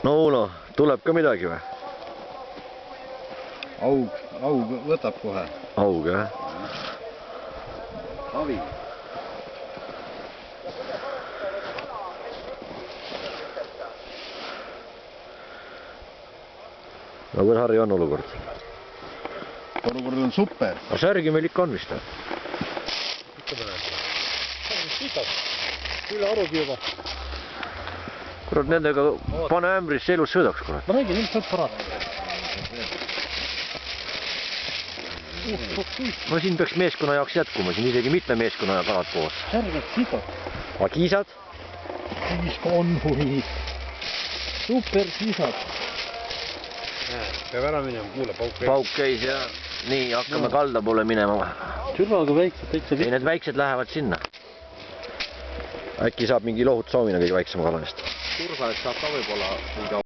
no Uno, tuleb ka midagi või? Aug võtab kohe. Aug, jah? Avi. No kuidas Harri on olukord? Olukord on super. No särgi meil ikka on vist. Ikka mõned. Üle arugi juba. Kurat, nendega pane ämbrisse elus sõidaks, kurat. Ma räägin, ilmselt parat. No siin peaks meeskonna jaoks jätkuma, siin isegi mitme meeskonna kalad koos. Särgad sisad. Aga kiisad? Kiiska on hui. Super sisad. Peab ära minema, kuule, pauk käis. Pauk käis ja nii, hakkame kalda poole minema. Türvaga väiksed, täitsa kõik. Ei, need väiksed lähevad sinna. Äkki saab mingi lohutussoomine kõige väiksema kala eest. Tursa eest saab ka võib-olla